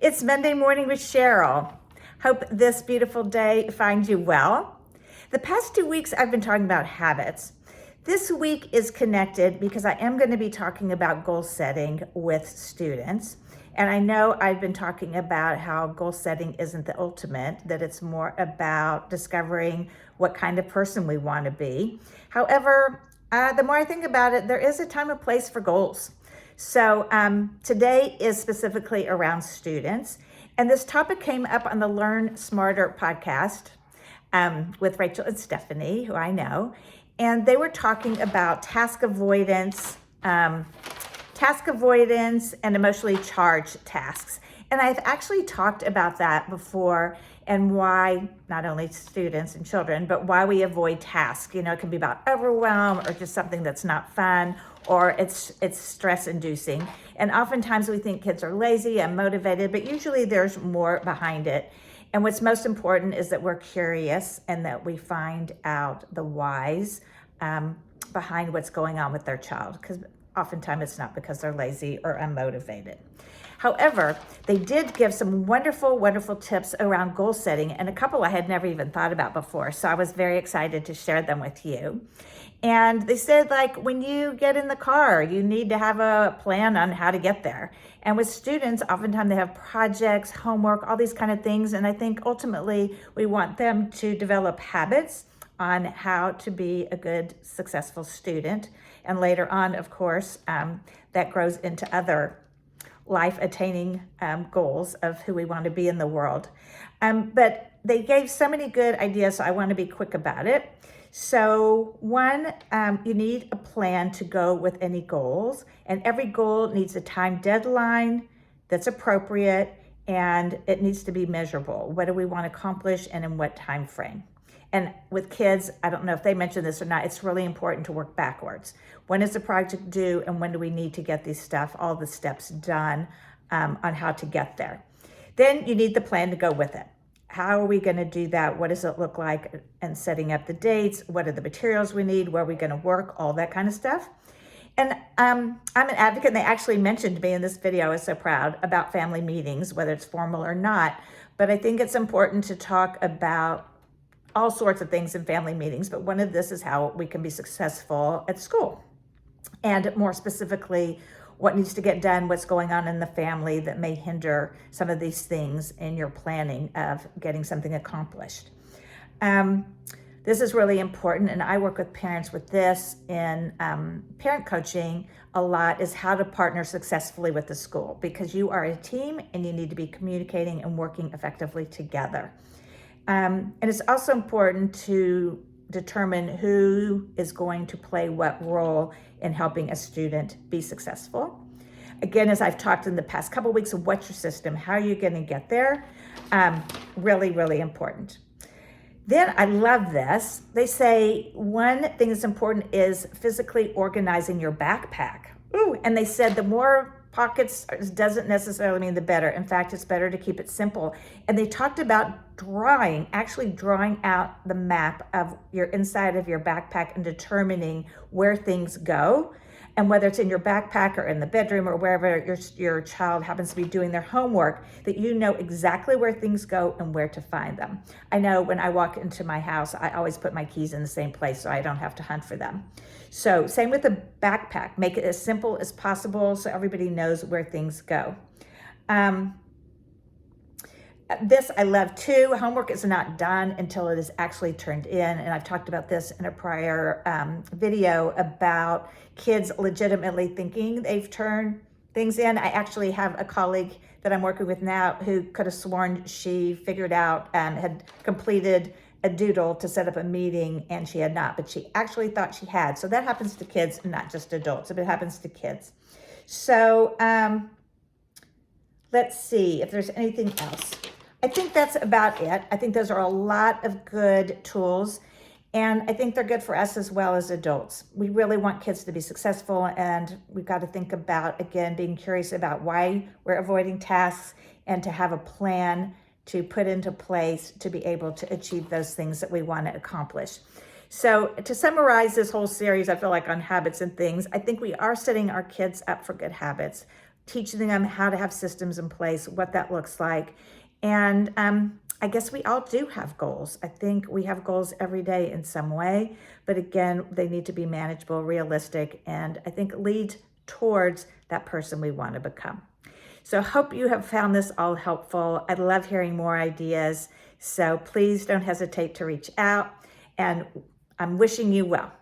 It's Monday morning with Cheryl. Hope this beautiful day finds you well. The past 2 weeks I've been talking about habits. This week is connected because I am going to be talking about goal setting with students. And I know I've been talking about how goal setting isn't the ultimate, that it's more about discovering what kind of person we want to be. However, the more I think about it, there is a time and place for goals. So today is specifically around students. And this topic came up on the Learn Smarter podcast with Rachel and Stephanie, who I know. And they were talking about task avoidance and emotionally charged tasks. And I've actually talked about that before and why not only students and children, but why we avoid tasks. You know, it can be about overwhelm or just something that's not fun, or it's stress inducing. And oftentimes we think kids are lazy and unmotivated, but usually there's more behind it. And what's most important is that we're curious and that we find out the whys behind what's going on with their child, because oftentimes it's not because they're lazy or unmotivated. However, they did give some wonderful, wonderful tips around goal setting, and a couple I had never even thought about before. So I was very excited to share them with you. And they said, like, when you get in the car, you need to have a plan on how to get there. And with students, oftentimes they have projects, homework, all these kind of things. And I think ultimately we want them to develop habits on how to be a good, successful student. And later on, of course, that grows into other life-attaining goals of who we want to be in the world. But they gave so many good ideas, so I want to be quick about it. So one, you need a plan to go with any goals, and every goal needs a time deadline that's appropriate, and it needs to be measurable. What do we want to accomplish and in what time frame? And with kids, I don't know if they mentioned this or not, it's really important to work backwards. When is the project due and when do we need to get these stuff, all the steps done on how to get there? Then you need the plan to go with it. How are we going to do that? What does it look like? And setting up the dates, what are the materials we need, where are we going to work, all that kind of stuff. And I'm an advocate, and they actually mentioned me in this video, I was so proud, about family meetings, whether it's formal or not. But I think it's important to talk about all sorts of things in family meetings, but one of this is how we can be successful at school. And more specifically, what needs to get done, what's going on in the family that may hinder some of these things in your planning of getting something accomplished. This is really important, and I work with parents with this in parent coaching a lot, is how to partner successfully with the school, because you are a team and you need to be communicating and working effectively together. And it's also important to determine who is going to play what role in helping a student be successful. Again, as I've talked in the past couple of weeks, what's your system? How are you going to get there? Really, really important. Then I love this. They say one thing that's important is physically organizing your backpack. Ooh, and they said the more pockets doesn't necessarily mean the better. In fact, it's better to keep it simple. And they talked about actually drawing out the map of your inside of your backpack and determining where things go. And whether it's in your backpack or in the bedroom or wherever your child happens to be doing their homework, that you know exactly where things go and where to find them. I know when I walk into my house, I always put my keys in the same place so I don't have to hunt for them. So same with the backpack, make it as simple as possible so everybody knows where things go. This I love too. Homework is not done until it is actually turned in. And I've talked about this in a prior video about kids legitimately thinking they've turned things in. I actually have a colleague that I'm working with now who could have sworn she figured out and had completed a doodle to set up a meeting, and she had not, but she actually thought she had. So that happens to kids, not just adults, but it happens to kids. So let's see if there's anything else. I think that's about it. I think those are a lot of good tools, and I think they're good for us as well as adults. We really want kids to be successful, and we've got to think about, again, being curious about why we're avoiding tasks and to have a plan to put into place to be able to achieve those things that we want to accomplish. So to summarize this whole series, I feel like on habits and things, I think we are setting our kids up for good habits. teaching them how to have systems in place, what that looks like. And I guess we all do have goals. I think we have goals every day in some way, but again, they need to be manageable, realistic, and I think lead towards that person we want to become. So I hope you have found this all helpful. I love hearing more ideas. So please don't hesitate to reach out, and I'm wishing you well.